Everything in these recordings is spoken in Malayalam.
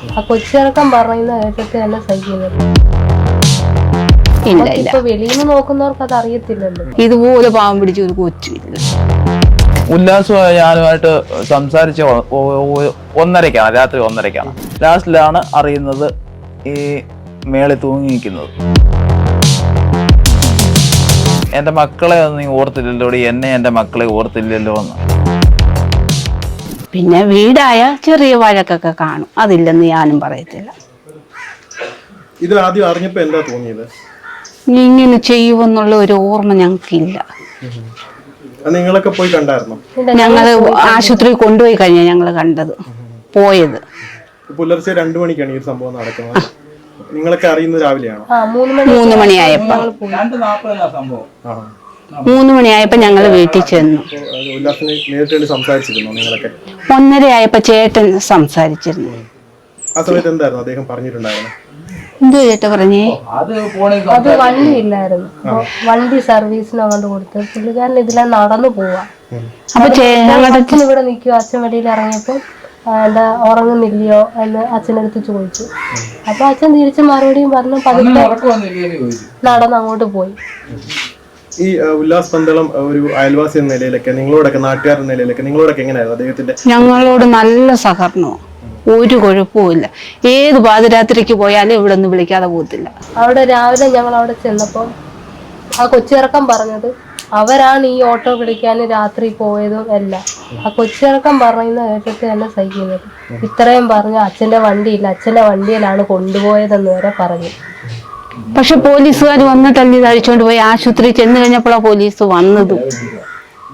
ആ കൊച്ചിറക്കം പറയുന്ന കേട്ടിട്ട് തന്നെ സഹിക്കുന്നത്. ഇപ്പൊ വെളിയിൽ നിന്ന് നോക്കുന്നവർക്ക് അത് അറിയത്തില്ലല്ലോ. ഇതുപോലെ പാവം പിടിച്ച ഒരു കൊച്ചില്ല. ഉല്ലാസവും ഞാനുമായിട്ട് സംസാരിച്ച 1:30-ക്കാണ്, രാത്രി 1:30-ക്കാണ്. ലാസ്റ്റിലാണ് അറിയുന്നത് ഈ മേളിൽ തൂങ്ങി നിൽക്കുന്നത്. എൻ്റെ മക്കളെ ഒന്നും നീ ഓർത്തില്ലല്ലോ, എന്നെ എൻ്റെ മക്കളെ ഓർത്തില്ലല്ലോ എന്ന്. പിന്നെ വീടായ ചെറിയ വഴക്കൊക്കെ കാണും, അതില്ലെന്ന് ഞാനും പറയത്തില്ല. ഇത് ആദ്യം അറിഞ്ഞപ്പോ എന്താ തോന്നിയത്? ഇങ്ങനെ ചെയ്യുമെന്നുള്ള ഒരു ഓർമ്മ ഞങ്ങൾക്കില്ല. നിങ്ങളൊക്കെ പോയി കണ്ടായിരുന്നോ? ഞങ്ങള് ആശുപത്രിയിൽ കൊണ്ടുപോയി കഴിഞ്ഞാൽ ഞങ്ങള് കണ്ടത്, പോയത്. പുലർച്ചെ 2 മണിക്കാണ് ഈ സംഭവം നടക്കുന്നത്. നിങ്ങളൊക്കെ അറിയുന്നത് രാവിലെയാണോ? 3 മണിയായപ്പോ 3 മണിയായപ്പോ ഞങ്ങള് വീട്ടിൽ ചെന്നു. ഉല്ലാസിനെ നേരിട്ട് സംസാരിച്ചിരുന്നോ നിങ്ങളൊക്കെ? 1:30 ആയപ്പോ ചേട്ടൻ സംസാരിച്ചിരുന്നു. ആ സമയത്ത് എന്തായിരുന്നു അദ്ദേഹം പറഞ്ഞിട്ടുണ്ടായിരുന്നു? എന്തോ ചേട്ടാ പറഞ്ഞേ? അത് വണ്ടി ഇല്ലായിരുന്നു, വണ്ടി സർവീസിന് അങ്ങോട്ട് കൊടുത്ത് പുള്ളിക്കാരൻ ഇതിലെ നടന്നു പോവാ. അപ്പൊ അച്ഛൻ ഇവിടെ നിൽക്കുവോ, അച്ഛൻ വെളിയിൽ ഇറങ്ങിയപ്പോ എന്താ ഉറങ്ങുന്നില്ലയോ എന്ന് അച്ഛനടുത്ത് ചോദിച്ചു. അപ്പൊ അച്ഛൻ തിരിച്ച് മറുപടിയും പറഞ്ഞു പതുക്കെ നടന്ന് അങ്ങോട്ട് പോയി. ഈ ഉല്ലാസ് പന്തളം ഒരു അയൽവാസി എന്ന നിലയിലൊക്കെ നിങ്ങളോടൊക്കെ, നാട്ടുകാരുടെ നിലയിലൊക്കെ നിങ്ങളോടൊക്കെ എങ്ങനെയായിരുന്നു അദ്ദേഹത്തിന്റെ? ഞങ്ങളോട് നല്ല സഹകരണവും, ഒരു കുഴപ്പമില്ല. ഏത് പാതിരാത്രിക്ക് പോയാലും ഇവിടെ നിന്ന് വിളിക്കാതെ പോകത്തില്ല. അവിടെ രാവിലെ ഞങ്ങൾ അവിടെ ചെന്നപ്പോൾ ആ കൊച്ചിറക്കം പറഞ്ഞത് അവരാണ് ഈ ഓട്ടോ വിളിക്കാൻ രാത്രി പോയതും എല്ലാം. ആ കൊച്ചിറക്കം പറയുന്ന കേട്ടിട്ട് തന്നെ സഹിക്കുന്നത്. ഇത്രയും പറഞ്ഞു അച്ഛന്റെ വണ്ടിയില്ല, അച്ഛന്റെ വണ്ടിയിലാണ് കൊണ്ടുപോയതെന്ന് വരെ പറഞ്ഞു. പക്ഷെ പോലീസുകാർ വന്നിട്ടല്ലേ ഇത് അഴിച്ചോണ്ട് പോയി. ആശുപത്രി ചെന്ന് കഴിഞ്ഞപ്പോഴാണ് പോലീസ് വന്നത്.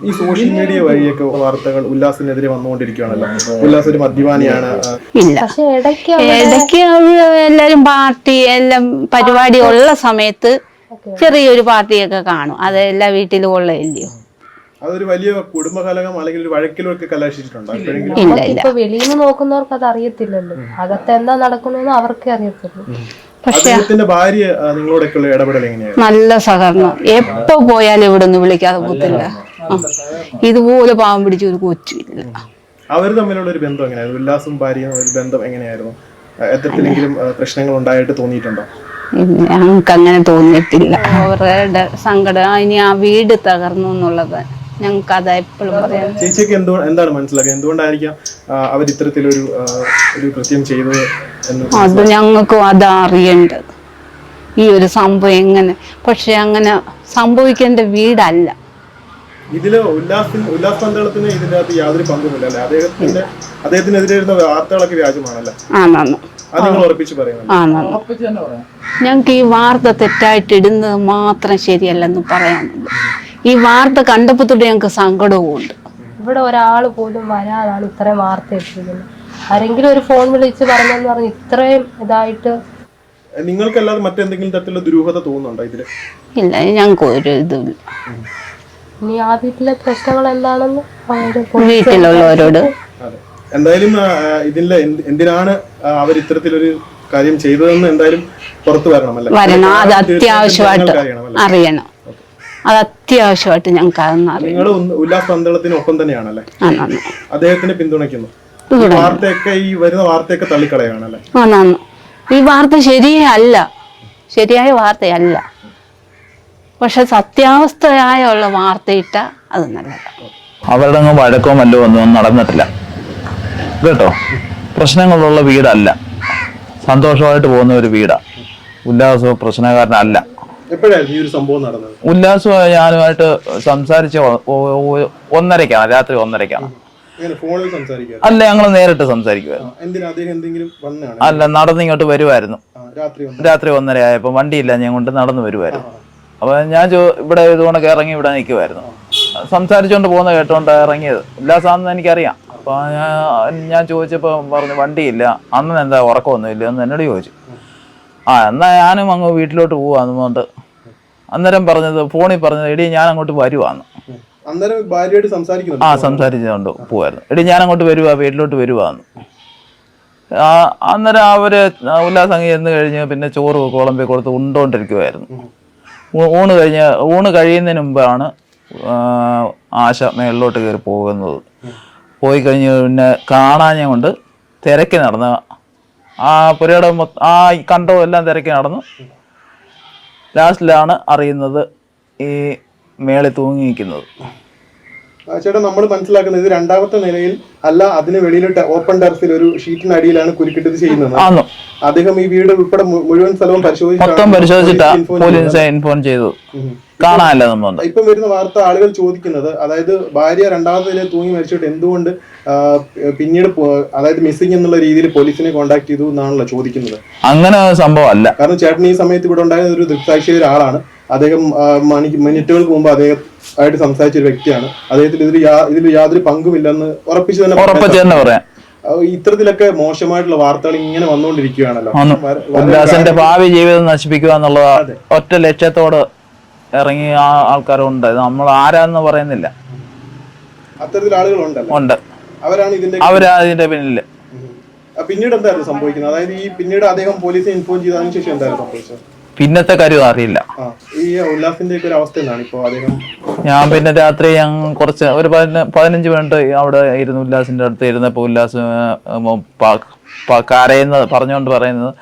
ഈ സോഷ്യൽ മീഡിയ വഴിയൊക്കെ വാർത്തകൾ ഉല്ലാസിനെതിരെ വന്നുകൊണ്ടിരിക്കുകയാണല്ലോ. ഉല്ലാസ് ഒരു മദ്യപാനിയാണ്. ഇല്ല, പക്ഷെ ഇടയ്ക്ക് എല്ലാരും പാർട്ടി എല്ലാം പരിപാടി ഉള്ള സമയത്ത് ചെറിയൊരു പാർട്ടിയൊക്കെ കാണും. അത് എല്ലാ വീട്ടിലും ഉള്ളതല്ലയോ. അതൊരു വലിയ കുടുംബകലഹം അല്ലെങ്കിൽ ഒരു വഴക്കിലൊക്കെ കലാശിച്ചിട്ടുണ്ടോ? ഇപ്പൊ വെളിയിൽ നിന്ന് നോക്കുന്നവർക്ക് അത് അറിയത്തില്ലല്ലോ, അകത്ത് എന്താ നടക്കണമെന്ന് അവർക്കേ അറിയത്തുള്ളൂ. അദ്ദേഹത്തിന്റെ ഭാര്യ നിങ്ങളോടൊക്കെയുള്ള ഇടപെടൽ എങ്ങനെയാണ്? നല്ല സഹകരണം, എപ്പോ പോയാലും ഇവിടെ നിന്ന് വിളിക്കാതെ പോകത്തില്ല. ഇതുപോലെ പാവം പിടിച്ച ഒരു കൊച്ചില്ല. അവർ തമ്മിലുള്ള ഒരു ബന്ധം എങ്ങനെയായിരുന്നു? ഉല്ലാസും ഭാര്യയും ഒരു ബന്ധം എങ്ങനെയായിരുന്നു? എത്രത്തിലെങ്കിലും പ്രശ്നങ്ങൾ ഉണ്ടായിട്ട് തോന്നിയിട്ടുണ്ടോ? ഞങ്ങൾക്ക് അങ്ങനെ തോന്നിയിട്ടില്ല. അവരുടെ സങ്കടം ഇനി ആ വീട് തകർന്നു എന്നുള്ളത് ഞങ്ങൾക്ക് അത് എപ്പോഴും പറയാം. ചേച്ചിക്ക് എന്താണ് മനസ്സിലാക്കുക? എന്തുകൊണ്ടായിരിക്കാം അവർ ഇത്തരത്തിലൊരു കൃത്യം ചെയ്തത് എന്ന്? അത് ഞങ്ങൾക്കും അതറിയേണ്ടത്, ഈ ഒരു സംഭവം എങ്ങനെ. പക്ഷെ അങ്ങനെ സംഭവിക്കേണ്ട വീടല്ല. ഇതില് ഉല്ലാസ് പന്തളത്തിന് ഇതിന്റെ അകത്ത് യാതൊരു പങ്കുമില്ല അല്ലെ? അദ്ദേഹത്തിനെതിരെ ഇരുന്ന വാർത്തകളൊക്കെ വ്യാജമാണല്ലേ? ആണോ? അത് നിങ്ങൾ ഉറപ്പിച്ച് പറയുന്നത്? ആണോ? ഞങ്ങൾക്ക് ഈ വാർത്ത തെറ്റായിട്ട് ഇടുന്നത് മാത്രം ശരിയല്ലെന്ന് പറയാനുള്ളൂ. ഈ വാർത്ത കണ്ടപ്പോ തൊട്ട് ഞങ്ങൾക്ക് സങ്കടവും ഉണ്ട്. ഇവിടെ ഒരാൾ പോലും വരാതാണ് ഇത്രയും വാർത്ത എത്തിക്കുന്നത്. ആരെങ്കിലും ഒരു ഫോൺ വിളിച്ച് പറഞ്ഞെന്ന് പറഞ്ഞ് ഇത്രയും ഇതായിട്ട് നിങ്ങൾക്കല്ലാതെ മറ്റെന്തെങ്കിലും തരത്തിലുള്ള ദുരൂഹത തോന്നുന്നുണ്ടോ ഇതില്? ഇല്ല, ഞങ്ങൾക്ക് ഒരു ഇതുമില്ല. ഇനി ആ വീട്ടിലെ പ്രശ്നങ്ങൾ എന്താണെന്ന് വീട്ടിലുള്ളവരോട്. എന്തായാലും ഇതിലെ എന്തിനാണ് അവർ ഇത്തരത്തിലൊരു കാര്യം ചെയ്തതെന്ന് എന്തായാലും പുറത്തു വരണം. അത് അത്യാവശ്യമായിട്ട് അറിയണം. അത് അത്യാവശ്യമായിട്ട് ഞങ്ങൾക്ക് അതൊന്നും അറിയാം. നിങ്ങൾ ഉല്ലാസ് പന്തളത്തിനൊപ്പം തന്നെയാണല്ലേ? അദ്ദേഹത്തിനെ പിന്തുണയ്ക്കുന്നു. ഈ വരുന്ന വാർത്തയൊക്കെ തള്ളിക്കളയാണല്ലേ? ഈ വാർത്ത ശരിയായ വാർത്തയല്ല. പക്ഷെ സത്യാവസ്ഥയായുള്ള വാർത്തയിട്ട അത് നല്ലതാണ്. അവരുടെ വഴക്കോ മല്ലോ ഒന്നും നടന്നിട്ടില്ല കേട്ടോ. പ്രശ്നങ്ങളുള്ള വീടല്ല, സന്തോഷമായിട്ട് പോകുന്ന ഒരു വീടാ. ഉല്ലാസവും പ്രശ്നക്കാരനല്ല. എപ്പോഴായിരുന്നു ഈ ഒരു സംഭവം നടന്നത്? ഉല്ലാസവും ഞാനുമായിട്ട് സംസാരിച്ച 1:30-ക്കാണ്, രാത്രി 1:30-ക്കാണ്. അല്ല, ഞങ്ങൾ നേരിട്ട് സംസാരിക്കുമായിരുന്നു. അല്ല, നടന്നിങ്ങോട്ട് വരുമായിരുന്നു. രാത്രി 1:30 ആയപ്പോ വണ്ടിയില്ല, ഞാൻ കൊണ്ട് നടന്നു വരുമായിരുന്നു. അപ്പൊ ഞാൻ ഇവിടെ ഇതുകൊണ്ടൊക്കെ ഇറങ്ങി ഇവിടെ നിൽക്കുമായിരുന്നു. സംസാരിച്ചുകൊണ്ട് പോകുന്ന കേട്ടോണ്ട് ഇറങ്ങിയത്. ഉല്ലാസാണെന്ന് എനിക്കറിയാം. അപ്പൊ ഞാൻ ചോദിച്ചപ്പോ പറഞ്ഞു വണ്ടിയില്ല, അന്ന് എന്താ ഉറക്കമൊന്നുമില്ല എന്ന് എന്നോട് ചോദിച്ചു. എന്നാ ഞാനും അങ്ങ് വീട്ടിലോട്ട് പോവാന്നുകൊണ്ട് അന്നേരം ഫോണിൽ പറഞ്ഞത് എടി ഞാൻ അങ്ങോട്ട് വരുവാന്ന്. സംസാരിച്ചുകൊണ്ട് പോവായിരുന്നു. എടി ഞാൻ അങ്ങോട്ട് വരുവാ, വീട്ടിലോട്ട് വരുവാന്ന്. അന്നേരം അവര് ഉല്ലാസങ്ങി ചെന്ന് കഴിഞ്ഞ് പിന്നെ ചോറ് കുളമ്പി കൊടുത്ത് ഉണ്ടോണ്ടിരിക്കുവായിരുന്നു. ഊണ് കഴിയുന്നതിന് മുമ്പാണ് ആശ മേളിലോട്ട് കയറി പോകുന്നത്. പോയി കഴിഞ്ഞ് പിന്നെ കാണാഞ്ഞ കൊണ്ട് തിരക്കി നടന്ന ആ പുരയുടെ ആ കണ്ടോ എല്ലാം തിരക്കി നടന്നു. ലാസ്റ്റിലാണ് അറിയുന്നത് ഈ മേളിൽ തൂങ്ങി നിൽക്കുന്നത്. ചേട്ടാ, നമ്മൾ മനസ്സിലാക്കുന്നത് ഇത് രണ്ടാമത്തെ നിലയിൽ അല്ല, അതിന് വെളിയിലിട്ട് ഓപ്പൺ ടെറസിൽ ഒരു ഷീറ്റിനടിയിലാണ് കുരുക്കിട്ടത് ചെയ്യുന്നത്. അദ്ദേഹം ഈ വീട് ഉൾപ്പെടെ മുഴുവൻ സ്ഥലവും പരിശോധിച്ചിട്ടാ പോലീസ് ഇൻഫോം ചെയ്തു. കാണാനല്ല നമ്മൾ ഇപ്പം വരുന്ന വാർത്ത ആളുകൾ ചോദിക്കുന്നത്, അതായത് ഭാര്യ രണ്ടാമത്തെ നിലയിൽ തൂങ്ങി മരിച്ചിട്ട് എന്തുകൊണ്ട് പിന്നീട് അതായത് മിസ്സിംഗ് എന്നുള്ള രീതിയിൽ പോലീസിനെ കോൺടാക്ട് ചെയ്തു എന്നാണല്ലോ ചോദിക്കുന്നത്. അങ്ങനെ സംഭവം അല്ല. കാരണം ചേട്ടൻ ഈ സമയത്ത് ഇവിടെ ഉണ്ടായ ഒരു ദൃക്സാക്ഷിയായ ഒരാളാണ്. അദ്ദേഹം മിനിറ്റുകൾക്ക് മുമ്പ് അദ്ദേഹമായിട്ട് സംസാരിച്ച ഒരു വ്യക്തിയാണ്. അദ്ദേഹത്തിന് ഇതിൽ യാതൊരു പങ്കുമില്ലെന്ന് ഉറപ്പിച്ചു തന്നെ പറയാം. ഇത്തരത്തിലൊക്കെ മോശമായിട്ടുള്ള വാർത്തകൾ ഇങ്ങനെ വന്നുകൊണ്ടിരിക്കുകയാണല്ലോ. ഉല്ലാസിന്റെ ഭാവി ജീവിതം നശിപ്പിക്കുക എന്നുള്ള ഒറ്റ ലക്ഷ്യത്തോട് ഇറങ്ങിയ ആൾക്കാരുണ്ട്. നമ്മൾ ആരാന്ന് പറയുന്നില്ല. അത്തരത്തിൽ ആളുകളുണ്ടല്ലോ. ഉണ്ട്. അവരാ ഇതിന്റെ പിന്നില്. പിന്നീട് എന്തായിരുന്നു സംഭവിക്കുന്നത്? അതായത് ഈ പിന്നീട് അദ്ദേഹം പോലീസിനെ ഇൻഫോം ചെയ്തതിനു ശേഷം എന്തായിരുന്നു സംഭവിച്ചത്? പിന്നത്തെ കാര്യം അറിയില്ല. ഈ ഉല്ലാസിന്റെ ഒക്കെ ഒരു അവസ്ഥ എന്താണ് ഇപ്പോൾ? അദ്ദേഹം ഞാൻ പിന്നെ രാത്രി കുറച്ച് ഒരു 15 മിനിറ്റ് അവിടെ ഇരുന്ന് ഉല്ലാസിന്റെ അടുത്ത് ഇരുന്നപ്പോൾ ഉല്ലാസ് പറഞ്ഞുകൊണ്ട് പറയുന്നത്,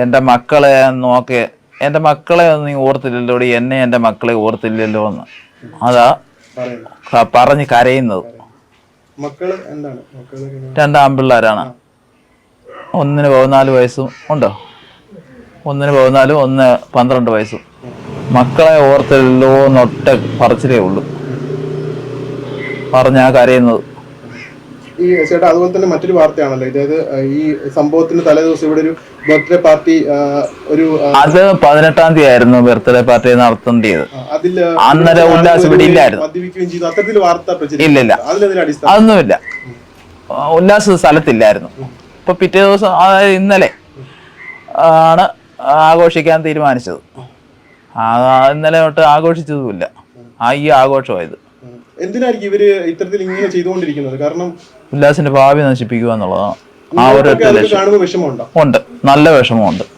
എൻ്റെ മക്കളെ നോക്കി, എൻ്റെ മക്കളെ ഒന്നും നീ ഓർത്തില്ലല്ലോ, എന്നെ എൻ്റെ മക്കളെ ഓർത്തില്ലല്ലോ എന്ന്. അതാ പറഞ്ഞ് കരയുന്നത്. മക്കള് എന്താണ്? 2 ആൺപിള്ളേരാണ്. ഒന്നിന് 14 വയസ്സും ഉണ്ടോ, ഒന്നിന് 14, ഒന്ന് 12 വയസ്സും. മക്കളെ ഓർത്തില്ലല്ലോ എന്നൊട്ട പറച്ചിലേ ഉള്ളൂ, പറഞ്ഞാ കരയുന്നത്. ഈ ചേട്ടാ, അതുപോലെ തന്നെ മറ്റൊരു വാർത്തയാണല്ലോ, അതായത് ഈ സംഭവത്തിന് തലേദിവസം ഇവിടെ ഒരു ബർത്ത്ഡേ പാർട്ടി അത് 18-ാം തീയതി ആയിരുന്നു ബർത്ത്ഡേ പാർട്ടി നടത്തേണ്ടത്. അന്നേരം ഉല്ലാസ് ഇവിടെ ഇല്ലായിരുന്നു. ഇല്ലില്ല, അതൊന്നുമില്ല. ഉല്ലാസ് സ്ഥലത്തില്ലായിരുന്നു. ഇപ്പൊ പിറ്റേ ദിവസം, അതായത് ഇന്നലെ ആണ് ആഘോഷിക്കാൻ തീരുമാനിച്ചത്. ഇന്നലെ തൊട്ട് ആഘോഷിച്ചതുമില്ല. ഈ ആഘോഷമായത് എന്തിനായിരിക്കും ഇവര് ഇത്തരത്തിൽ ഇങ്ങനെ ചെയ്തുകൊണ്ടിരിക്കുന്നത്? കാരണം ഉല്ലാസിന്റെ ഭാവി നശിപ്പിക്കുക എന്നുള്ളതാണ് ആ ഒരു ലക്ഷ്യം. വിഷമമുണ്ടോ? ഉണ്ട്, നല്ല വിഷമമുണ്ട്.